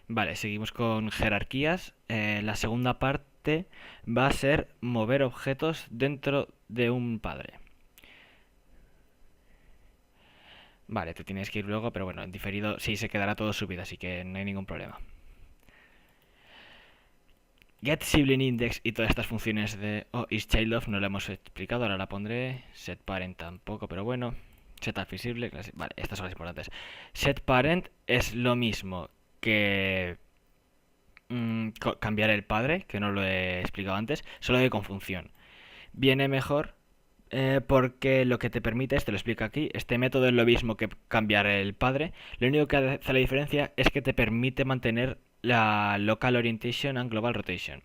Vale, seguimos con jerarquías. La segunda parte va a ser mover objetos dentro de un padre. Vale, te tienes que ir luego, pero bueno, en diferido sí se quedará todo subido, así que no hay ningún problema. Get sibling index y todas estas funciones de isChild of no la hemos explicado, ahora la pondré. Set parent tampoco, pero bueno. Set as visible, vale, estas son las importantes. Set parent es lo mismo que cambiar el padre, que no lo he explicado antes, solo que con función. Viene mejor porque lo que te permite, te lo explico aquí, este método es lo mismo que cambiar el padre. Lo único que hace la diferencia es que te permite mantener la local orientation and global rotation.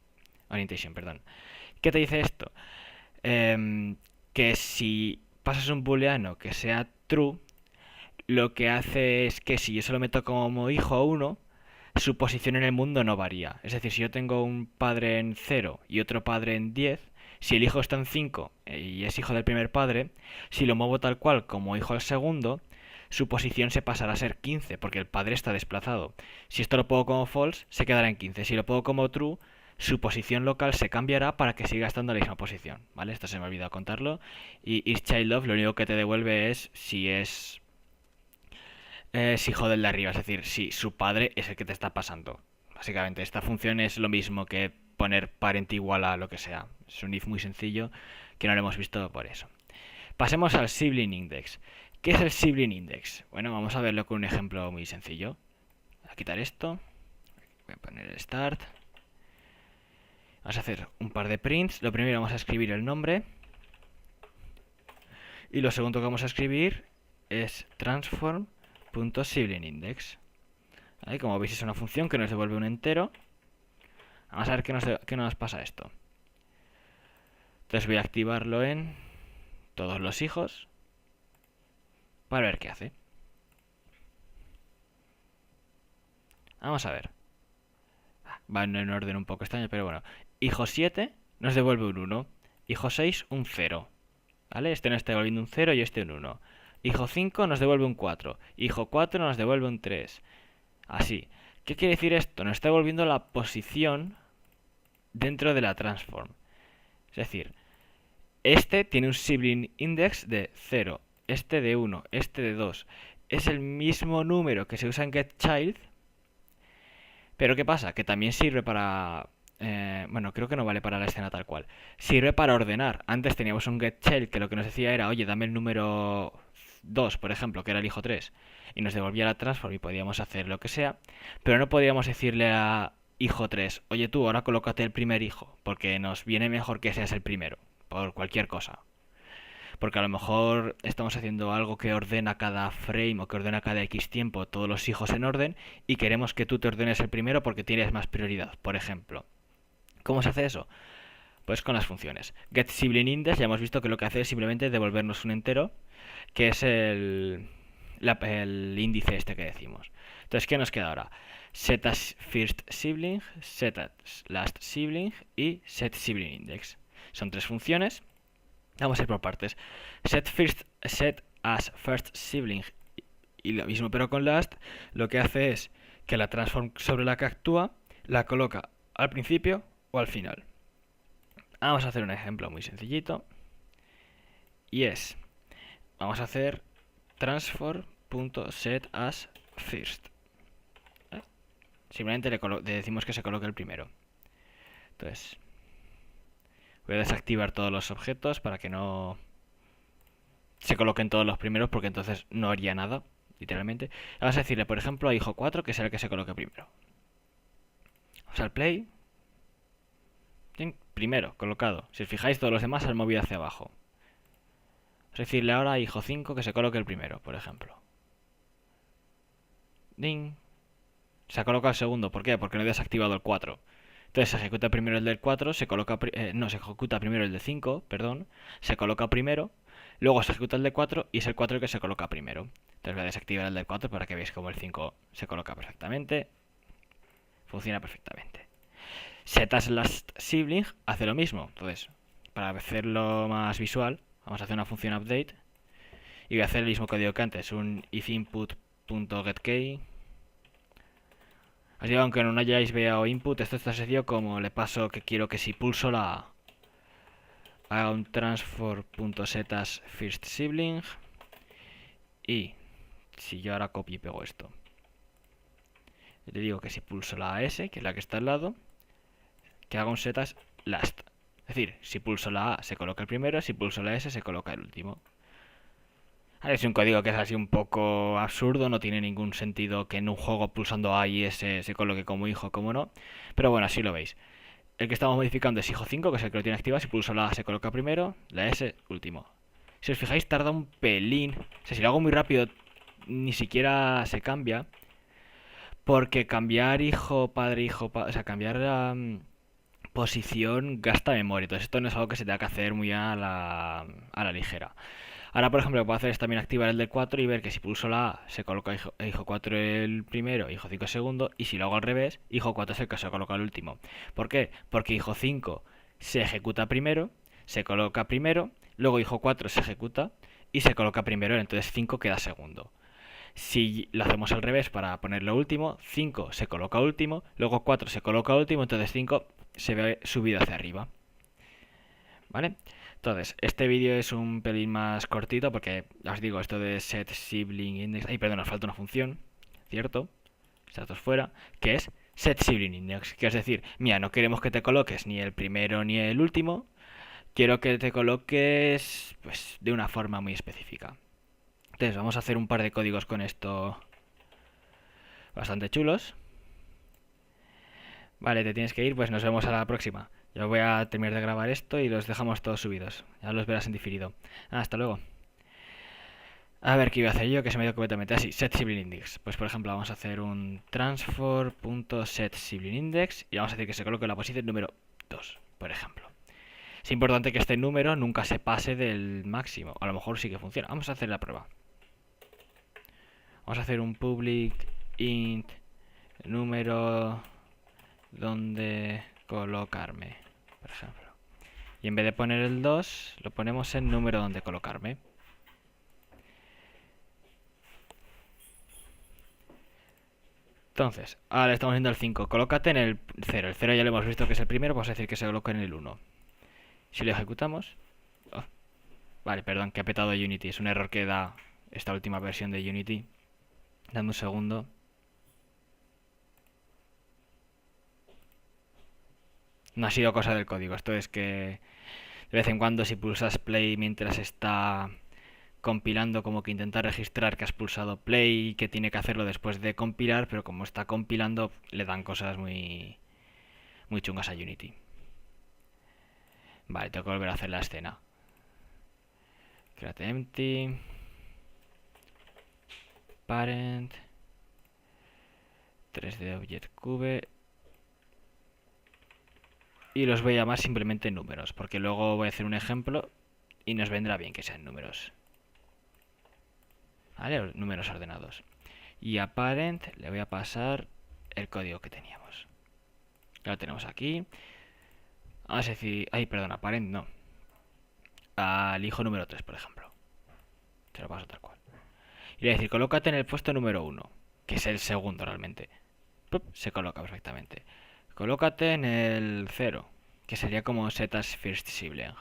Orientation, perdón. ¿Qué te dice esto? Que si pasas un booleano que sea true, lo que hace es que si yo se lo meto como hijo a uno, su posición en el mundo no varía. Es decir, si yo tengo un padre en 0 y otro padre en 10, si el hijo está en 5 y es hijo del primer padre, si lo muevo tal cual como hijo al segundo, su posición se pasará a ser 15 porque el padre está desplazado. Si esto lo pongo como false, se quedará en 15. Si lo pongo como true, su posición local se cambiará para que siga estando en la misma posición. ¿Vale? Esto se me ha olvidado contarlo. Y isChildOf lo único que te devuelve es si es hijo del de arriba, es decir, si su padre es el que te está pasando. Básicamente, esta función es lo mismo que poner parent igual a lo que sea. Es un if muy sencillo que no lo hemos visto por eso. Pasemos al sibling index. ¿Qué es el sibling index? Bueno, vamos a verlo con un ejemplo muy sencillo. Voy a quitar esto. Voy a poner el start. Vamos a hacer un par de prints. Lo primero vamos a escribir el nombre. Y lo segundo que vamos a escribir es transform.siblingIndex. ¿Vale? Como veis es una función que nos devuelve un entero. Vamos a ver qué nos pasa esto. Entonces voy a activarlo en todos los hijos para ver qué hace. Vamos a ver. Va en un orden un poco extraño, pero bueno. Hijo 7 nos devuelve un 1. Hijo 6 un 0. ¿Vale? Este nos está devolviendo un 0 y este un 1. Hijo 5 nos devuelve un 4. Hijo 4 nos devuelve un 3. Así. ¿Qué quiere decir esto? Nos está devolviendo la posición dentro de la transform. Es decir, este tiene un sibling index de 0, este de 1, este de 2. Es el mismo número que se usa en getChild, pero ¿qué pasa? Que también sirve para... bueno, creo que no vale para la escena tal cual. Sirve para ordenar. Antes teníamos un getChild que lo que nos decía era, oye, dame el número 2, por ejemplo, que era el hijo 3, y nos devolvía la transform y podíamos hacer lo que sea, pero no podíamos decirle a hijo 3, oye tú, ahora colócate el primer hijo, porque nos viene mejor que seas el primero, por cualquier cosa. Porque a lo mejor estamos haciendo algo que ordena cada frame o que ordena cada X tiempo todos los hijos en orden y queremos que tú te ordenes el primero porque tienes más prioridad, por ejemplo. ¿Cómo se hace eso? Pues con las funciones. GetSiblingIndex ya hemos visto que lo que hace es simplemente devolvernos un entero, que es el índice este que decimos. Entonces, ¿qué nos queda ahora? Set as first sibling, set as last sibling y set sibling index. Son tres funciones. Vamos a ir por partes. Set as first sibling y lo mismo pero con last, lo que hace es que la transform sobre la que actúa la coloca al principio o al final. Vamos a hacer un ejemplo muy sencillito y es, vamos a hacer transform.setAsFirst. Simplemente le decimos que se coloque el primero. Entonces, voy a desactivar todos los objetos para que no se coloquen todos los primeros porque entonces no haría nada, literalmente. Vamos a decirle, por ejemplo, a hijo 4 que será el que se coloque primero. Vamos al play. Primero, colocado. Si os fijáis, todos los demás han movido hacia abajo. Vamos a decirle ahora a hijo 5 que se coloque el primero, por ejemplo. Ding. Se ha colocado el segundo. ¿Por qué? Porque no he desactivado el 4. Entonces se ejecuta primero el del 4, se coloca... no, se ejecuta primero el de 5, perdón. Se coloca primero. Luego se ejecuta el de 4 y es el 4 el que se coloca primero. Entonces voy a desactivar el del 4 para que veáis cómo el 5 se coloca perfectamente. Funciona perfectamente. Setas last sibling hace lo mismo. Entonces, para hacerlo más visual, vamos a hacer una función update. Y voy a hacer el mismo código que antes. Un ifinput.getKey. Os digo, aunque no hayáis veado input, esto está sencillo como le paso que quiero que si pulso la A, haga un transform.setas first sibling. Y si yo ahora copio y pego esto, le digo que si pulso la AS, que es la que está al lado, que haga un setas last. Es decir, si pulso la A se coloca el primero, si pulso la S se coloca el último. Es un código que es así un poco absurdo, no tiene ningún sentido que en un juego pulsando A y S se coloque como hijo, como no. Pero bueno, así lo veis. El que estamos modificando es hijo 5, que es el que lo tiene activado. Si pulso la A se coloca primero, la S último. Si os fijáis tarda un pelín. O sea, si lo hago muy rápido ni siquiera se cambia. Porque cambiar hijo, padre, hijo, o sea, cambiar la posición gasta memoria. Entonces esto no es algo que se tenga que hacer muy a la ligera. Ahora, por ejemplo, lo que puedo hacer es también activar el del 4 y ver que si pulso la A se coloca hijo 4 el primero, hijo 5 el segundo, y si lo hago al revés, hijo 4 es el que se coloca el último. ¿Por qué? Porque hijo 5 se ejecuta primero, se coloca primero, luego hijo 4 se ejecuta y se coloca primero, entonces 5 queda segundo. Si lo hacemos al revés para ponerlo último, 5 se coloca último, luego 4 se coloca último, entonces 5 se ve subido hacia arriba. ¿Vale? Entonces, este vídeo es un pelín más cortito porque, ya os digo, esto de set sibling index... Ay, perdón, nos falta una función, ¿cierto? Status fuera, que es set sibling index, que es decir, mira, no queremos que te coloques ni el primero ni el último, quiero que te coloques, pues, de una forma muy específica. Entonces, vamos a hacer un par de códigos con esto bastante chulos. Vale, te tienes que ir, pues nos vemos a la próxima. Yo voy a terminar de grabar esto y los dejamos todos subidos. Ya los verás en diferido. Hasta luego. A ver qué iba a hacer yo, que se me dio completamente así. Set sibling index. Pues por ejemplo vamos a hacer un transform.set sibling index y vamos a decir que se coloque en la posición número 2, por ejemplo. Es importante que este número nunca se pase del máximo. A lo mejor sí que funciona. Vamos a hacer la prueba. Vamos a hacer un public int número donde colocarme, por ejemplo. Y en vez de poner el 2, lo ponemos en número donde colocarme. Entonces, ahora estamos viendo el 5. Colócate en el 0. El 0 ya lo hemos visto que es el primero, vamos a decir que se coloca en el 1. Si lo ejecutamos... Oh, vale, perdón, que ha petado Unity. Es un error que da esta última versión de Unity. Dame un segundo. No ha sido cosa del código. Esto es que de vez en cuando si pulsas play mientras está compilando, como que intenta registrar que has pulsado play y que tiene que hacerlo después de compilar, pero como está compilando le dan cosas muy chungas a Unity. Vale, tengo que volver a hacer la escena. Create empty. Parent. 3D Object Cube. Y los voy a llamar simplemente números, porque luego voy a hacer un ejemplo y nos vendrá bien que sean números. ¿Vale? Números ordenados. Y a parent le voy a pasar el código que teníamos. Ya lo tenemos aquí. Vamos a decir... Ay, perdón, a parent no. Al hijo número 3, por ejemplo. Se lo paso tal cual. Y le voy a decir, colócate en el puesto número 1, que es el segundo realmente. ¡Pup! Se coloca perfectamente. Colócate en el 0, que sería como setas first sibling.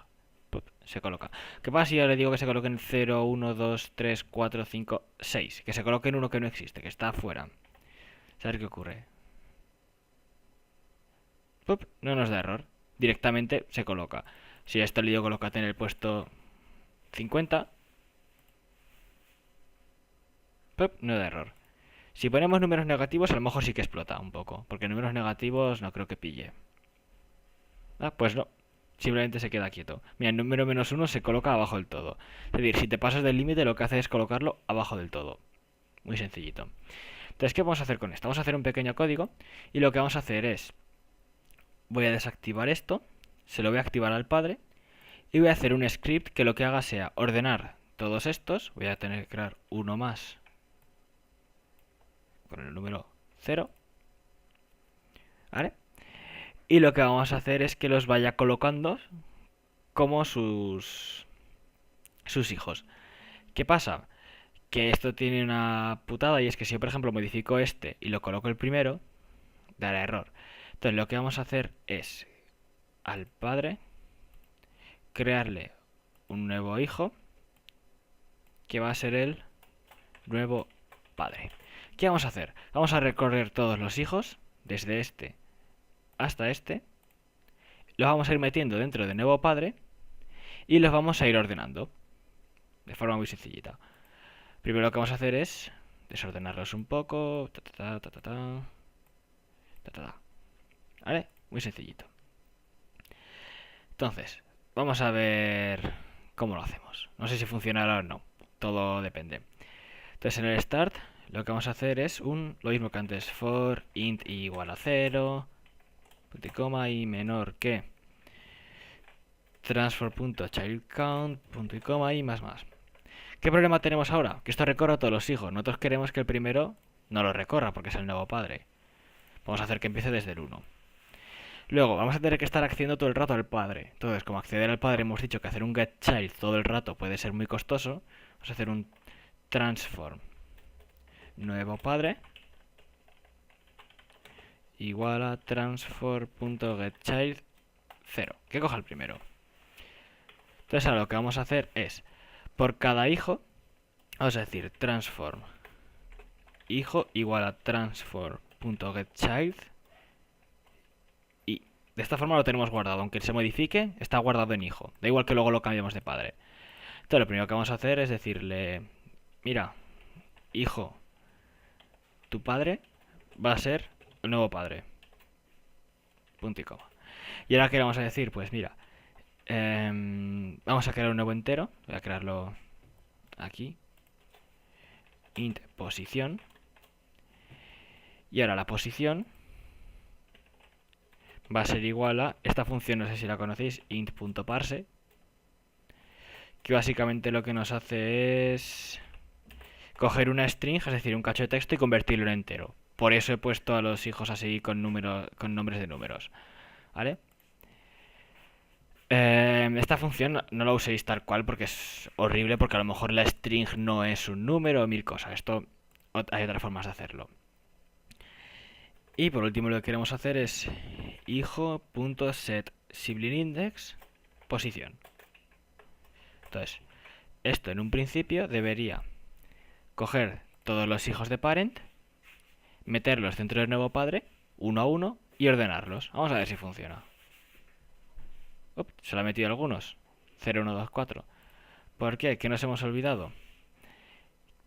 ¡Pup! Se coloca. ¿Qué pasa si yo le digo que se coloque en 0, 1, 2, 3, 4, 5, 6? Que se coloque en uno que no existe, que está afuera. ¿Sabes qué ocurre? ¡Pup! No nos da error. Directamente se coloca. Si a esto le digo colócate en el puesto 50, ¡pup! No da error. Si ponemos números negativos, a lo mejor sí que explota un poco, porque números negativos no creo que pille. Ah, pues no. Simplemente se queda quieto. Mira, el número menos 1 se coloca abajo del todo. Es decir, si te pasas del límite, lo que hace es colocarlo abajo del todo. Muy sencillito. Entonces, ¿qué vamos a hacer con esto? Vamos a hacer un pequeño código y lo que vamos a hacer es... Voy a desactivar esto, se lo voy a activar al padre y voy a hacer un script que lo que haga sea ordenar todos estos. Voy a tener que crear uno más con el número 0. ¿Vale? Y lo que vamos a hacer es que los vaya colocando como sus hijos. ¿Qué pasa? Que esto tiene una putada y es que si yo, por ejemplo, modifico este y lo coloco el primero, dará error. Entonces lo que vamos a hacer es al padre crearle un nuevo hijo que va a ser el nuevo padre. ¿Qué vamos a hacer? Vamos a recorrer todos los hijos desde este hasta este, los vamos a ir metiendo dentro de nuevo padre y los vamos a ir ordenando de forma muy sencillita. Primero lo que vamos a hacer es desordenarlos un poco, ¿vale? Muy sencillito. Entonces, vamos a ver cómo lo hacemos. No sé si funcionará o no, todo depende. Entonces en el start lo que vamos a hacer es lo mismo que antes, for int igual a 0, punto y coma y menor que transform.childCount, punto y coma y más. ¿Qué problema tenemos ahora? Que esto recorra a todos los hijos. Nosotros queremos que el primero no lo recorra porque es el nuevo padre. Vamos a hacer que empiece desde el 1. Luego, vamos a tener que estar accediendo todo el rato al padre. Entonces, como acceder al padre hemos dicho que hacer un getChild todo el rato puede ser muy costoso, vamos a hacer un transform nuevo padre igual a transform.getChild 0, que coja el primero. Entonces ahora lo que vamos a hacer es, por cada hijo, vamos a decir transform hijo igual a transform.getChild y de esta forma lo tenemos guardado, aunque se modifique, está guardado en hijo, da igual que luego lo cambiemos de padre. Entonces lo primero que vamos a hacer es decirle, mira, hijo, tu padre va a ser el nuevo padre, punto y coma. Y ahora, ¿qué le vamos a decir? Pues mira, vamos a crear un nuevo entero. Voy a crearlo aquí. Int posición. Y ahora la posición va a ser igual a esta función, no sé si la conocéis, int.parse, que básicamente lo que nos hace es coger una string, es decir, un cacho de texto y convertirlo en entero. Por eso he puesto a los hijos así con nombres de números, ¿vale? Esta función no la uséis tal cual porque es horrible, porque a lo mejor la string no es un número o mil cosas. Esto hay otras formas de hacerlo. Y por último lo que queremos hacer es hijo.set sibling index posición. Entonces, esto en un principio debería coger todos los hijos de parent, meterlos dentro del nuevo padre, uno a uno, y ordenarlos. Vamos a ver si funciona. Se lo ha metido algunos. 0, 1, 2, 4. ¿Por qué? ¿Qué nos hemos olvidado?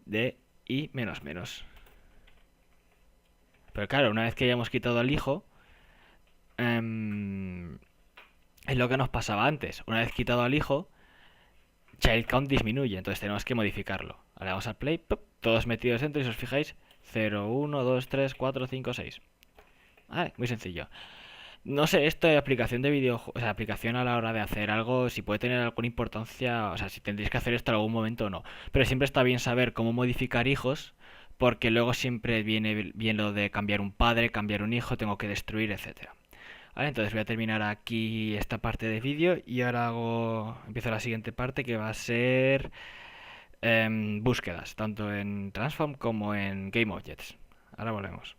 De y menos menos. Pero claro, una vez que hayamos quitado al hijo, es lo que nos pasaba antes. Una vez quitado al hijo, child count disminuye, entonces tenemos que modificarlo. Ahora vamos a play, ¡pop! Todos metidos dentro y si os fijáis, 0, 1, 2, 3, 4, 5, 6. Vale, muy sencillo. No sé, esto de aplicación de videojuegos, o sea, aplicación a la hora de hacer algo, si puede tener alguna importancia, o sea, si tendréis que hacer esto en algún momento o no. Pero siempre está bien saber cómo modificar hijos, porque luego siempre viene bien lo de cambiar un padre, cambiar un hijo, tengo que destruir, etcétera. Vale, entonces voy a terminar aquí esta parte de vídeo y ahora empiezo la siguiente parte que va a ser búsquedas, tanto en Transform como en GameObjects. Ahora volvemos.